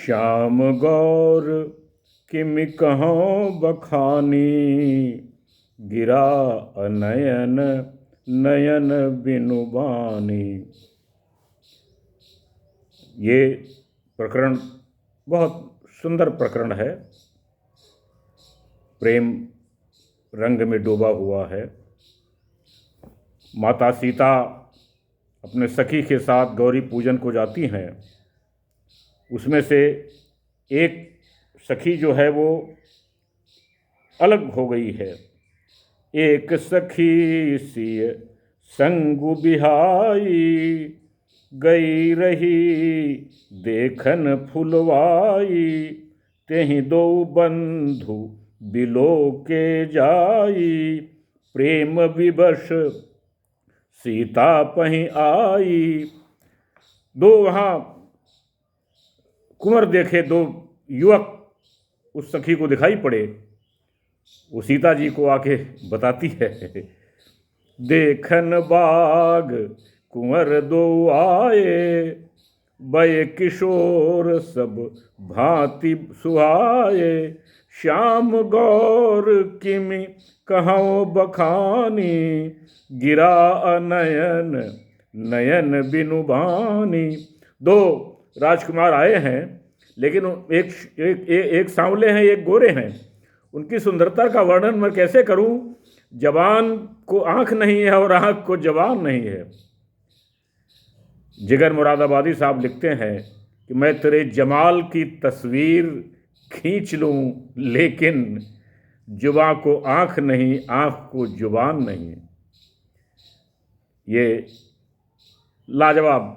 श्याम गौर किमि कहाँ बखानी, गिरा अनयन नयन बिनु बानी। ये प्रकरण बहुत सुंदर प्रकरण है, प्रेम रंग में डूबा हुआ है। माता सीता अपने सखी के साथ गौरी पूजन को जाती हैं। उसमें से एक सखी जो है वो अलग हो गई है। एक सखी सी संगु बिहाई, गई रही देखन फुलवाई। तेहि दो बंधु बिलो के जाई, प्रेम विवश सीता पहीं आई। दो वहाँ कुंवर देखे, दो युवक उस सखी को दिखाई पड़े। वो सीता जी को आके बताती है, देखन बाग कुंवर दो आए, बय किशोर सब भांति सुहाए। श्याम गौर किमि कहाँ बखानी, गिरा अनयन नयन बिनु बानी। दो राजकुमार आए हैं, लेकिन एक सांवले हैं, एक गोरे हैं। उनकी सुंदरता का वर्णन मैं कैसे करूं? जवान को आंख नहीं है और आंख को जवान नहीं है। जिगर मुरादाबादी साहब लिखते हैं कि मैं तेरे जमाल की तस्वीर खींच लूं, लेकिन जुबां को आंख नहीं, आंख को जुबान नहीं। ये लाजवाब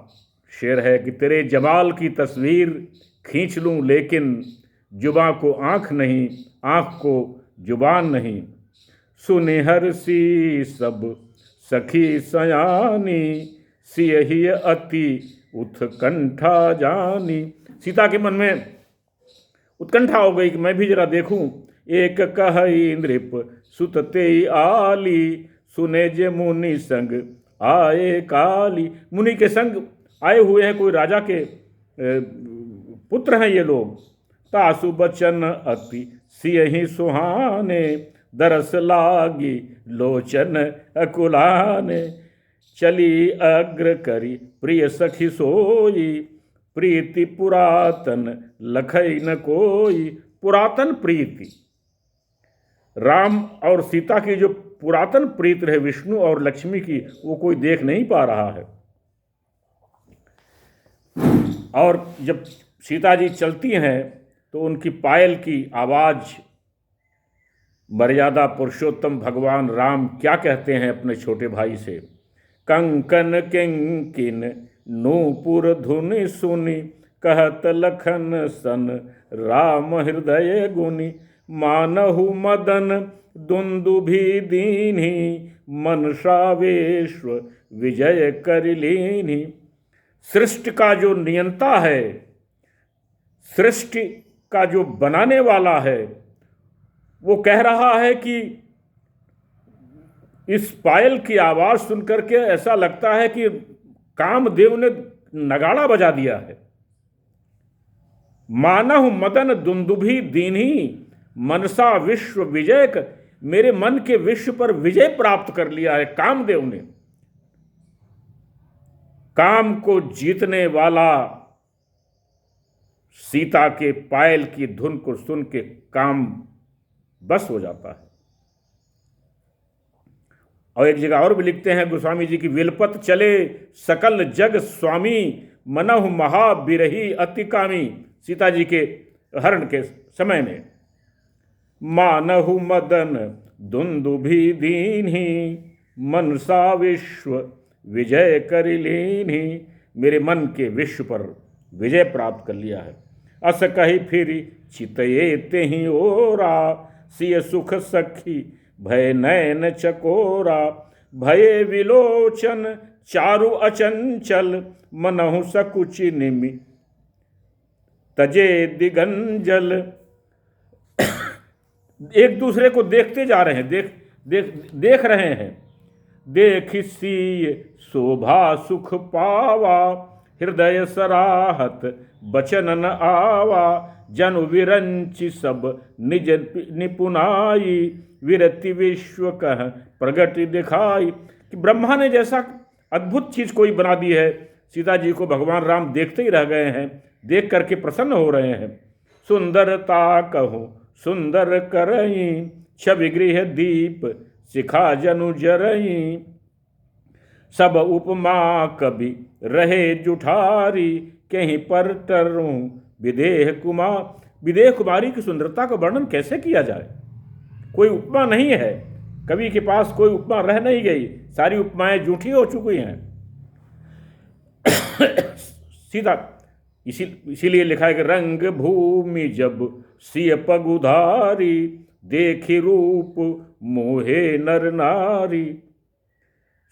शेर है कि तेरे जमाल की तस्वीर खींच लूं, लेकिन जुबां को आंख नहीं, आंख को जुबान नहीं। सुनिहर सी सब सखी सयानी, सियहि अति उत्कंठा जानी। सीता के मन में उत्कंठा हो गई कि मैं भी जरा देखूं। एक कहई नृप सुत तेई आली, सुने जे मुनि संग आए काली। मुनि के संग आए हुए हैं, कोई राजा के पुत्र हैं ये लोग। तासु बचन अति सियहि सुहाने, दरस लागी लोचन अकुलाने। चली अग्र करी प्रिय सखी सोई, प्रीति पुरातन लखई न कोई। पुरातन प्रीति, राम और सीता की जो पुरातन प्रीति है विष्णु और लक्ष्मी की, वो कोई देख नहीं पा रहा है। और जब सीता जी चलती हैं तो उनकी पायल की आवाज, मर्यादा पुरुषोत्तम भगवान राम क्या कहते हैं अपने छोटे भाई से। कंकन किंकिन नूपुर धुनि सुनी, कहत लखन सन राम हृदय गुनी। मानहु मदन दुंदुभि दीन्ही, मनसा विश्व विजय कर लीन्ही। सृष्टि का जो नियंता है, सृष्टि का जो बनाने वाला है, वो कह रहा है कि इस पायल की आवाज सुनकर के ऐसा लगता है कि कामदेव ने नगाड़ा बजा दिया है। मानहु मदन दुंदुभि दीन्ही, मनसा विश्व विजय कर। मेरे मन के विश्व पर विजय प्राप्त कर लिया है कामदेव ने। काम को जीतने वाला सीता के पायल की धुन को सुन के काम बस हो जाता है। और एक जगह और भी लिखते हैं गोस्वामी जी की, विलपत चले सकल जग स्वामी, मनहु महा बिरही अति कामी। सीता जी के हरण के समय में, मानहु मदन दुंदुभि दीन्ही, मनसा विश्व विजय कर लीन्ही। मेरे मन के विश्व पर विजय प्राप्त कर लिया है। अस कही फिर चितये तेहि ओरा, सिय सुख सखी भय नयन चकोरा। भये विलोचन चारु अचंचल, मनहु सकुचि निमि तजे दिगंजल। एक दूसरे को देखते जा रहे हैं, देख रहे हैं। देख सी शोभा सुख पावा, हृदय सराहत बचन न आवा, जनु विरंचि सब निज निपुनाई, विरति विश्व कह प्रगट दिखाई। कि ब्रह्मा ने जैसा अद्भुत चीज कोई बना दी है, सीता जी को भगवान राम देखते ही रह गए हैं, देख करके प्रसन्न हो रहे हैं। सुंदरता कहूँ सुंदर करई, छवि गृह दीप शिखा जनु जरई, सब उपमा कवि रहे जुठारी, कहीं पर टरूं विदेह कुमार। विदेह कुमारी की सुंदरता का वर्णन कैसे किया जाए, कोई उपमा नहीं है, कवि के पास कोई उपमा रह नहीं गई, सारी उपमाएं झूठी हो चुकी हैं। सीधा इसीलिए लिखा है कि रंग भूमि जब सिय पगुधारी, देखी रूप मोहे नर नारी।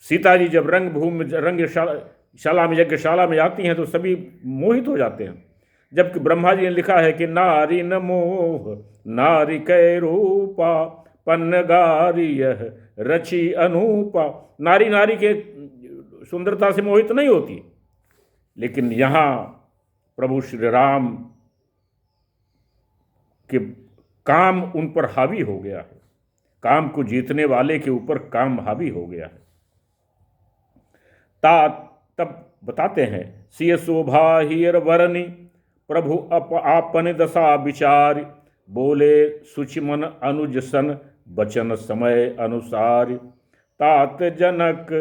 सीता जी जब रंग भूमि रंगशाला में यज्ञशाला में आती हैं तो सभी मोहित हो जाते हैं, जबकि ब्रह्मा जी ने लिखा है कि नारी न मोह नारी कै रूपा, पन्नगारी यह रची अनूपा। नारी नारी के सुंदरता से मोहित नहीं होती, लेकिन यहाँ प्रभु श्री राम के काम उन पर हावी हो गया है, काम को जीतने वाले के ऊपर काम हावी हो गया है। तब बताते हैं, सिय शोभा हीर वरनी, प्रभु आपन दशा विचार, बोले सुचिमन अनुज सन बचन समय अनुसार। तात जनक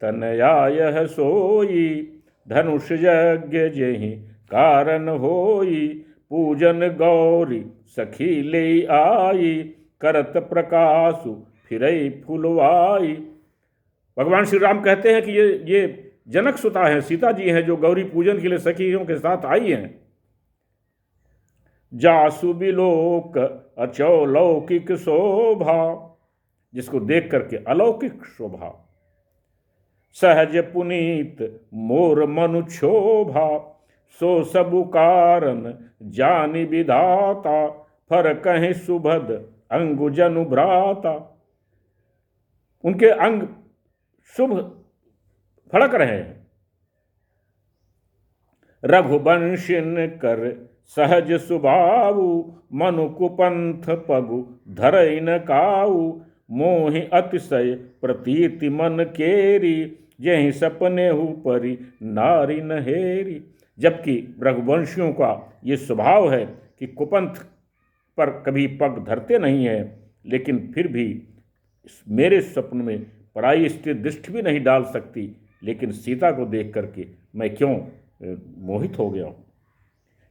तनया यह सोई, धनुष यज्ञ जेहि कारण होई, पूजन गौरी सखी ले आई, करत प्रकाशु फिरई फुलवाई। भगवान श्री राम कहते हैं कि ये जनक सुता है, सीता जी हैं, जो गौरी पूजन के लिए सखियों के साथ आई हैं। जासु बिलोक अचौलौकिक शोभा, जिसको देख करके अलौकिक शोभा, सहज पुनीत मोर मनु क्षोभा, सो सबु कारण जानि विधाता, फर कहीं सुभद अंगु जनु भ्राता। उनके अंग शुभ फड़क रहे हैं। रघुवंशिन कर सहज सुभाऊ, मनु कुपंथ पगु धरई न काऊ, मोहि अतिशय प्रतीति मन केरी, यही सपने हु परी नारी नहेरी। जबकि रघुवंशियों का ये स्वभाव है कि कुपंथ पर कभी पग धरते नहीं हैं, लेकिन फिर भी मेरे स्वप्न में पराई स्त्री दृष्टि भी नहीं डाल सकती, लेकिन सीता को देख करके मैं क्यों मोहित हो गया हूँ।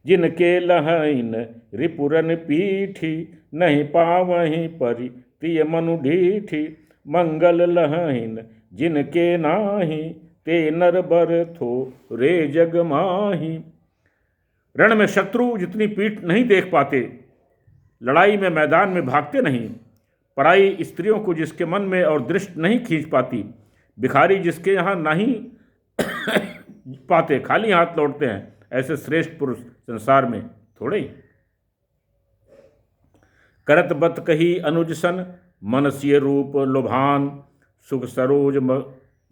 जिनके लहइन रिपुरन पीठी, नहीं पावहीं परि तिय मनु ढीठी, मंगल लहइन जिनके नाही, ते नर बर थो रे जग माही। रण में शत्रु जितनी पीठ नहीं देख पाते, लड़ाई में मैदान में भागते नहीं, पराई स्त्रियों को जिसके मन में और दृष्टि नहीं खींच पाती, भिखारी जिसके यहाँ नहीं पाते, खाली हाथ लौटते हैं, ऐसे श्रेष्ठ पुरुष संसार में थोड़े ही। करत बत कही अनुज सन, मनसीय रूप लुभान, सुख सरोज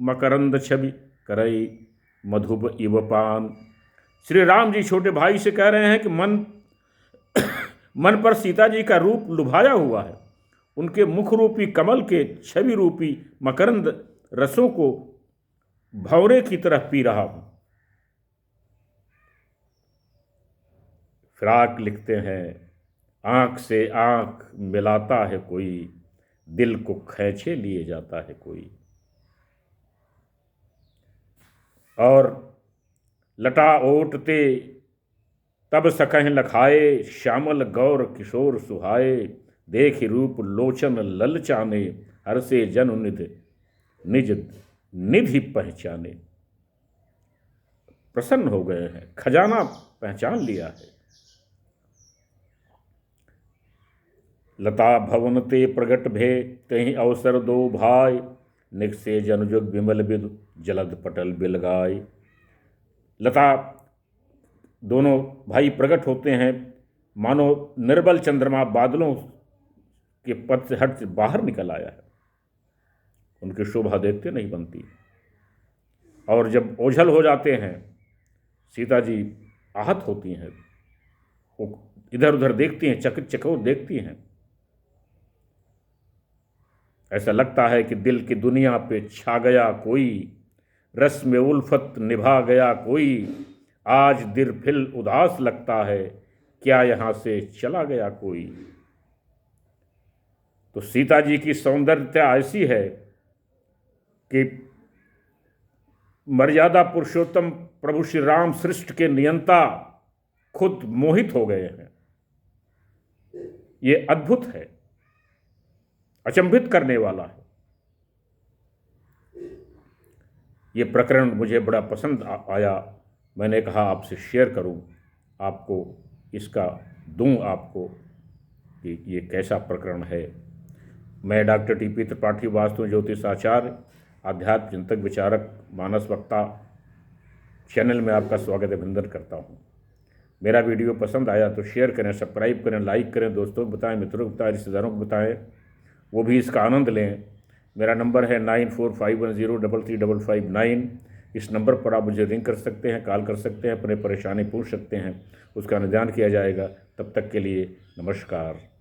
मकरंद छवि, करई मधुब इव पान। श्री राम जी छोटे भाई से कह रहे हैं कि मन पर सीता जी का रूप लुभाया हुआ है, उनके मुख रूपी कमल के छवि रूपी मकरंद रसों को भंवरे की तरह पी रहा हूं। फिराक लिखते हैं, आंख से आंख मिलाता है कोई, दिल को खैचे लिए जाता है कोई। और लटा ओटते तब सकह लखाए, श्यामल गौर किशोर सुहाए, देखि रूप लोचन ललचाने, हरसे जनु निज निधि पहचाने। प्रसन्न हो गए हैं, खजाना पहचान लिया है। लता भवन ते प्रगट भे, कहीं अवसर दो भाई, निकसे जनुजुग विमल विदु, जलद पटल बिलगाई। लता दोनों भाई प्रकट होते हैं, मानो निर्बल चंद्रमा बादलों के पद से हट से बाहर निकल आया है। उनकी शोभा देखते नहीं बनती, और जब ओझल हो जाते हैं सीता जी आहत होती हैं, वो इधर उधर देखती हैं, चकित चकोर देखती हैं। ऐसा लगता है कि दिल की दुनिया पे छा गया कोई, रस में उल्फत निभा गया कोई, आज दिल फिल उदास लगता है, क्या यहाँ से चला गया कोई। तो सीता जी की सौंदर्यता ऐसी है कि मर्यादा पुरुषोत्तम प्रभु श्री राम सृष्टि के नियंता खुद मोहित हो गए हैं। ये अद्भुत है, अचंभित करने वाला है। ये प्रकरण मुझे बड़ा पसंद आया, मैंने कहा आपसे शेयर करूं, आपको इसका दूं आपको कि ये कैसा प्रकरण है। मैं डॉक्टर टी.पी. त्रिपाठी, वास्तु ज्योतिष आचार्य, आध्यात्म चिंतक, विचारक, मानस वक्ता चैनल में आपका स्वागत अभिनंदन करता हूँ। मेरा वीडियो पसंद आया तो शेयर करें, सब्सक्राइब करें, लाइक करें, दोस्तों को बताएं, मित्रों को बताएं, रिश्तेदारों को बताएं, वो भी इसका आनंद लें। मेरा नंबर है 9451033559। इस नंबर पर आप मुझे रिंग कर सकते हैं, कॉल कर सकते हैं, अपने परेशानी पूछ सकते हैं, उसका निदान किया जाएगा। तब तक के लिए नमस्कार।